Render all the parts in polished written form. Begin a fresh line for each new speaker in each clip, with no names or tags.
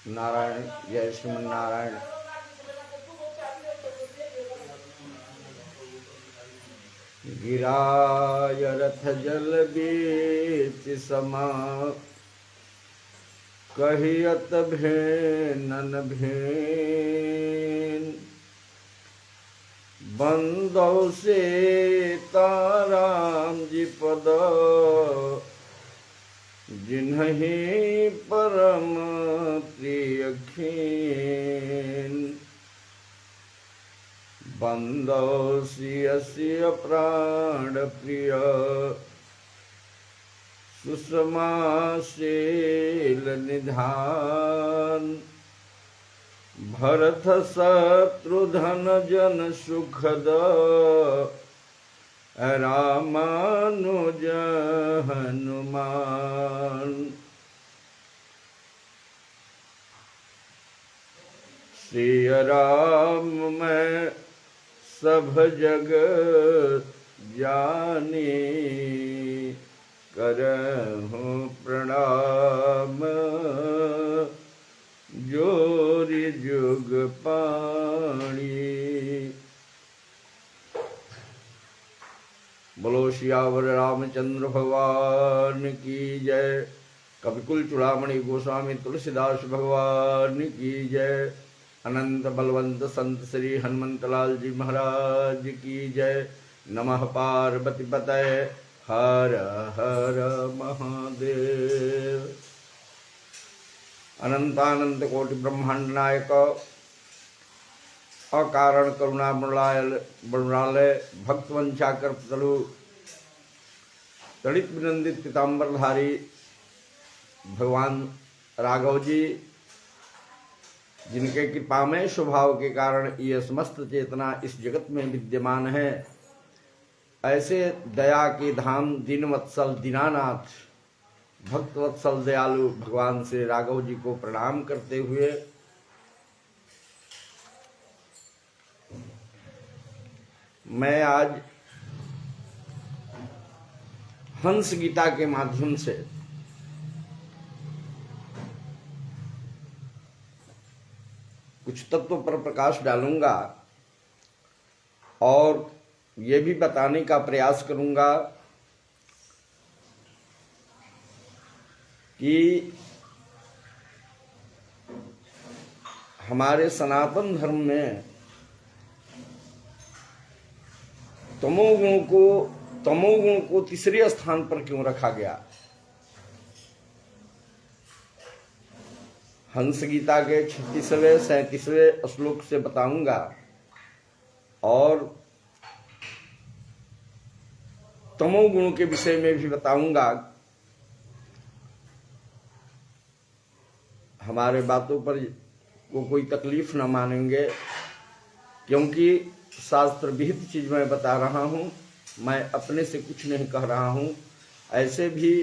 नारायण जय श्रीमन नारायण। गिराय रथ जल बीच समा, कहियत भेनन भेन। बंदौ से ताराम जी पद, जिन्हि परम प्रिय खीन। बंदौ सिय सिय प्राण प्रिय, सुषमा शील निधान। भरत शत्रुघ्न जन सुखद, रामानुज हनुमान। श्री राम मैं सब जग जानी, करहूँ प्रणाम जोरि जुग पाणी। बोलो सियावर रामचंद्र भगवान की जय। कविकुल चूड़ामणि गोस्वामी तुलसीदास भगवान की जय। अनंत बलवंत संत श्री हनुमंतलाल जी महाराज की जय। नमः पार्वती पतये हर हर महादेव। अनंतानंत कोटि ब्रह्मांड नायक, अकारण करुणा बरुणालय, भक्तवंशा कल्पतरु, तड़ित विनंदित पीताम्बरधारी भगवान राघव जी, जिनके कृपामय स्वभाव के कारण ये समस्त चेतना इस जगत में विद्यमान है, ऐसे दया के धाम दीनवत्सल दीनानाथ भक्तवत्सल दयालु भगवान श्री राघव जी को प्रणाम करते हुए मैं आज हंस गीता के माध्यम से कुछ तत्व पर प्रकाश डालूंगा और ये भी बताने का प्रयास करूंगा कि हमारे सनातन धर्म में तमोगुण को तीसरे स्थान पर क्यों रखा गया। हंस गीता के 36वें 37वें श्लोक से बताऊंगा और तमोगुण के विषय में भी बताऊंगा। हमारे बातों पर को कोई तकलीफ न मानेंगे, क्योंकि शास्त्र विहित चीज मैं बता रहा हूं, मैं अपने से कुछ नहीं कह रहा हूं। ऐसे भी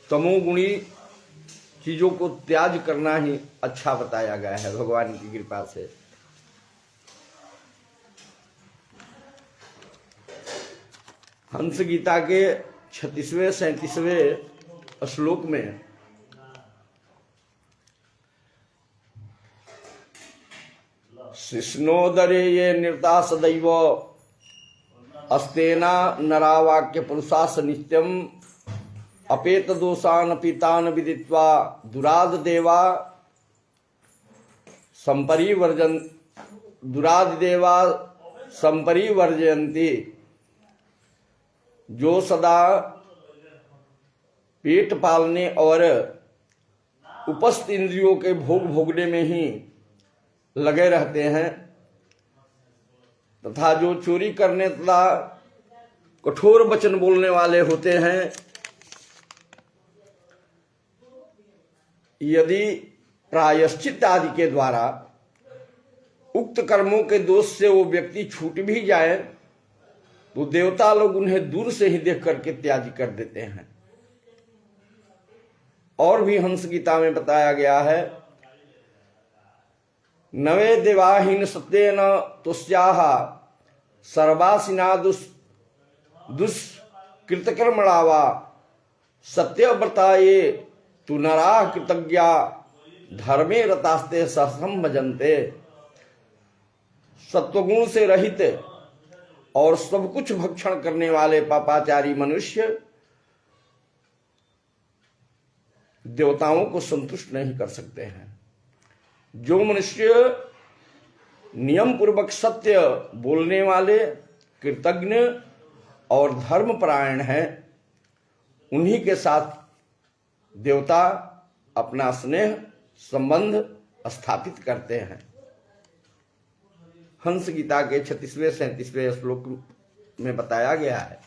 तमोगुणी चीजों को त्याग करना ही अच्छा बताया गया है भगवान की कृपा से। हंस गीता के 36वें 37वें श्लोक में शिष्णोदरे ये निर्ता सदैव, अस्तेना नरावाक्य पुरुषास नित्यम, अपेत दोषान पीतान विदित्वा, दुराद देवा संपरिवर्जयन्ति। जो सदा पेट पालने और उपस्थ इंद्रियों के भोग भोगने में ही लगे रहते हैं, तथा जो चोरी करने तथा कठोर वचन बोलने वाले होते हैं, यदि प्रायश्चित आदि के द्वारा उक्त कर्मों के दोष से वो व्यक्ति छूट भी जाए तो देवता लोग उन्हें दूर से ही देख करके त्याग कर देते हैं। और भी हंस गीता में बताया गया है, नवे देवाहीन सत्येन तुस्याह सर्वासिना दुष्कृतकर्मणावा सत्यव्रताये तु नरा कृतज्ञा धर्मे रतास्ते सहसम भजन्ते। सत्वगुण से रहित और सब कुछ भक्षण करने वाले पापाचारी मनुष्य देवताओं को संतुष्ट नहीं कर सकते हैं। जो मनुष्य नियम पूर्वक सत्य बोलने वाले, कृतज्ञ और धर्मपरायण हैं, उन्हीं के साथ देवता अपना स्नेह संबंध स्थापित करते हैं। हंस गीता के 36वें श्लोक में बताया गया है।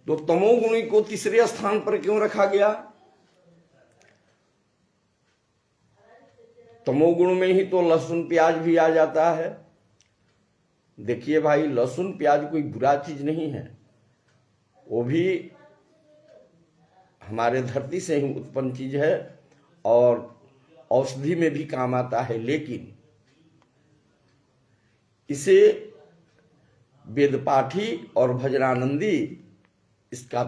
तो तमोगुणी को तीसरे स्थान पर क्यों रखा गया? तमोगुण में ही तो लहसुन प्याज भी आ जाता है। देखिए भाई, लहसुन प्याज कोई बुरा चीज नहीं है, वो भी हमारे धरती से ही उत्पन्न चीज है और औषधि में भी काम आता है। लेकिन इसे वेदपाठी और भजनानंदी इसका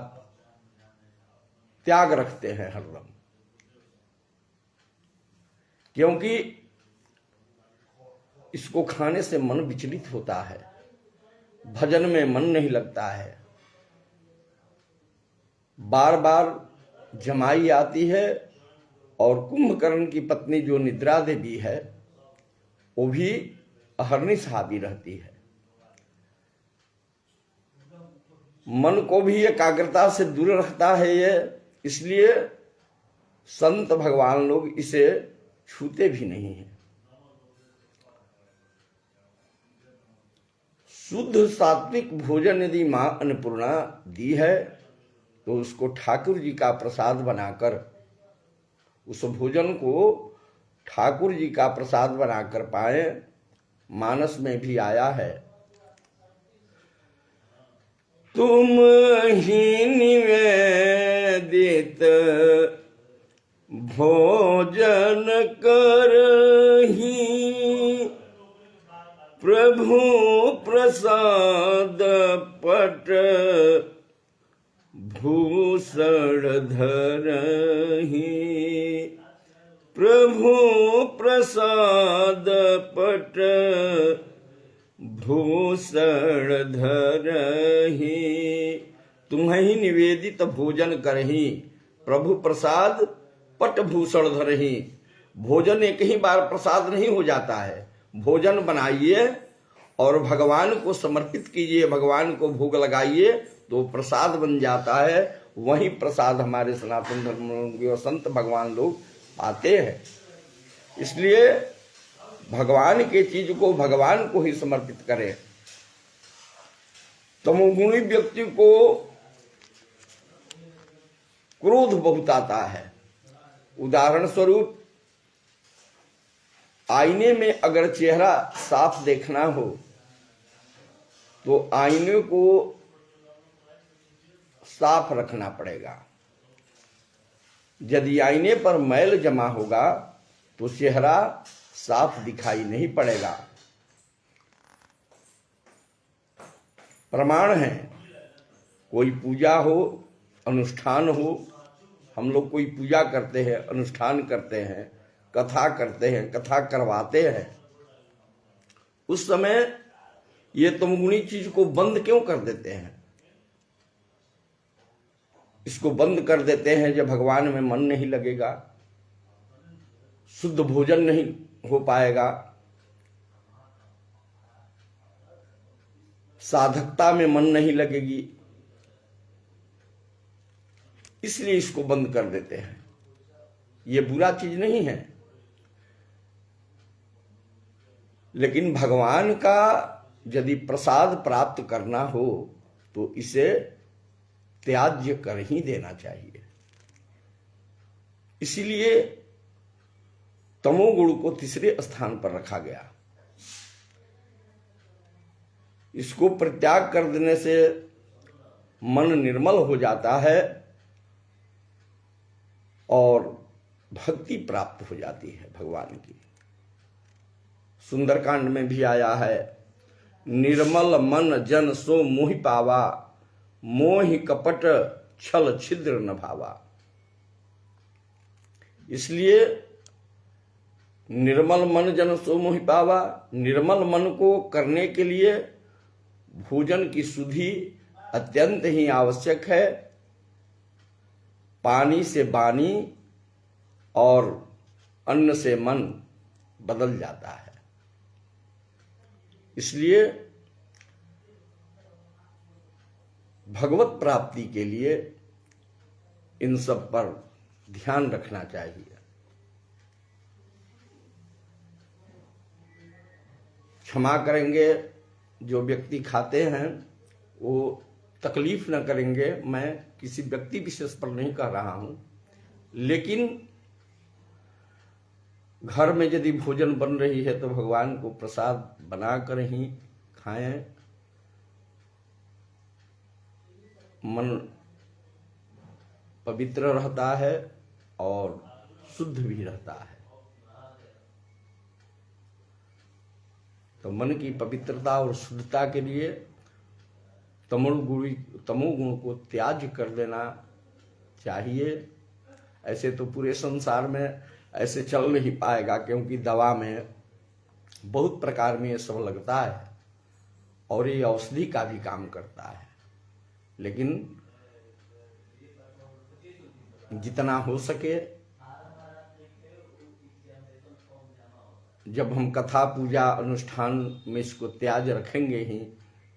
त्याग रखते हैं हरदम, क्योंकि इसको खाने से मन विचलित होता है, भजन में मन नहीं लगता है, बार बार जमाई आती है। और कुंभकर्ण की पत्नी जो निद्रा देवी है वो भी अहर्निश हावी रहती है। मन को भी एकाग्रता से दूर रखता है ये, इसलिए संत भगवान लोग इसे छूते भी नहीं हैं। शुद्ध सात्विक भोजन यदि मां अन्नपूर्णा दी है तो उसको ठाकुर जी का प्रसाद बनाकर, उस भोजन को ठाकुर जी का प्रसाद बनाकर पाए। मानस में भी आया है, तुम ही निवेदित भोजन करही, प्रभु प्रसाद पट भूषण धरही, प्रभु प्रसाद पट भूषण धरही। तुम्हें ही निवेदित भोजन करही, प्रभु प्रसाद पट भूषण धरही। भोजन एक ही बार प्रसाद नहीं हो जाता है। भोजन बनाइए और भगवान को समर्पित कीजिए, भगवान को भोग लगाइए तो प्रसाद बन जाता है। वही प्रसाद हमारे सनातन धर्म के संत भगवान लोग आते हैं। इसलिए भगवान के चीज को भगवान को ही समर्पित करें। तमोगुणी व्यक्ति को क्रोध बहुत आता है। उदाहरण स्वरूप, आईने में अगर चेहरा साफ देखना हो तो आईने को साफ रखना पड़ेगा। यदि आईने पर मैल जमा होगा तो चेहरा साफ दिखाई नहीं पड़ेगा। प्रमाण है, कोई पूजा हो, अनुष्ठान हो, हम लोग कोई पूजा करते हैं, अनुष्ठान करते हैं, कथा करते हैं, कथा करवाते हैं, उस समय ये तमोगुणी चीज को बंद क्यों कर देते हैं? इसको बंद कर देते हैं जब भगवान में मन नहीं लगेगा, शुद्ध भोजन नहीं हो पाएगा, साधकता में मन नहीं लगेगी, इसलिए इसको बंद कर देते हैं। ये बुरा चीज नहीं है, लेकिन भगवान का यदि प्रसाद प्राप्त करना हो तो इसे त्याज्य कर ही देना चाहिए। इसीलिए तमोगुण को तीसरे स्थान पर रखा गया। इसको परित्याग कर देने से मन निर्मल हो जाता है और भक्ति प्राप्त हो जाती है भगवान की। सुंदरकांड में भी आया है, निर्मल मन जन सो मोहि पावा, मोहि कपट छल छिद्र न भावा। इसलिए निर्मल मन जन सो मोहि पावा, निर्मल मन को करने के लिए भोजन की शुद्धि अत्यंत ही आवश्यक है। पानी से वाणी और अन्न से मन बदल जाता है। इसलिए भगवत प्राप्ति के लिए इन सब पर ध्यान रखना चाहिए। क्षमा करेंगे, जो व्यक्ति खाते हैं वो तकलीफ न करेंगे। मैं किसी व्यक्ति विशेष पर नहीं कह रहा हूं, लेकिन घर में यदि भोजन बन रही है तो भगवान को प्रसाद बनाकर ही खाएं। मन पवित्र रहता है और शुद्ध भी रहता है। तो मन की पवित्रता और शुद्धता के लिए तमोगुण को त्याग कर देना चाहिए। ऐसे तो पूरे संसार में ऐसे चल नहीं पाएगा, क्योंकि दवा में बहुत प्रकार में ये सब लगता है और ये औषधि का भी काम करता है। लेकिन जितना हो सके, जब हम कथा पूजा अनुष्ठान में इसको त्याग रखेंगे ही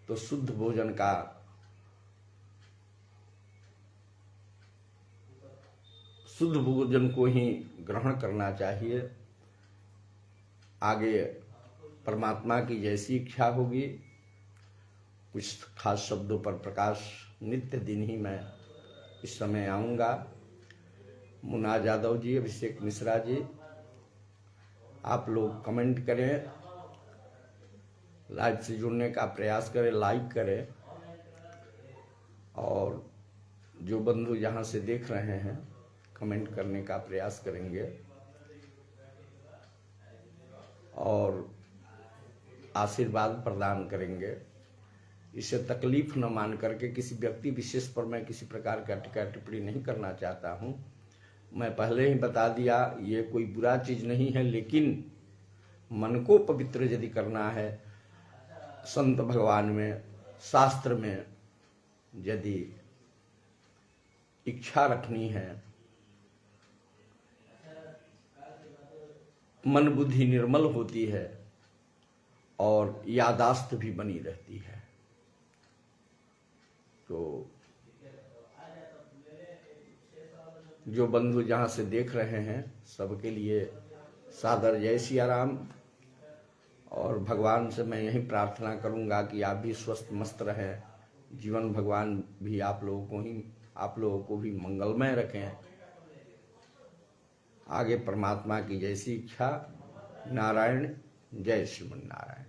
तो शुद्ध भोजन को ही ग्रहण करना चाहिए। आगे परमात्मा की जैसी इच्छा होगी, कुछ खास शब्दों पर प्रकाश नित्य दिन ही मैं इस समय आऊँगा। मुन्ना यादव जी, अभिषेक मिश्रा जी, आप लोग कमेंट करें, लाइव से जुड़ने का प्रयास करें, लाइक करें, और जो बंधु जहाँ से देख रहे हैं कमेंट करने का प्रयास करेंगे और आशीर्वाद प्रदान करेंगे। इसे तकलीफ न मान करके किसी व्यक्ति विशेष पर मैं किसी प्रकार का टीका टिप्पणी नहीं करना चाहता हूँ। मैं पहले ही बता दिया, ये कोई बुरा चीज नहीं है, लेकिन मन को पवित्र यदि करना है, संत भगवान में, शास्त्र में यदि इच्छा रखनी है, मन बुद्धि निर्मल होती है और यादाश्त भी बनी रहती है। तो जो बंधु जहाँ से देख रहे हैं सबके लिए सादर जय सिया राम। और भगवान से मैं यही प्रार्थना करूँगा कि आप भी स्वस्थ मस्त रहें, जीवन भगवान भी आप लोगों को भी मंगलमय रखें। आगे परमात्मा की जैसी इच्छा। नारायण, जय श्रीमन नारायण।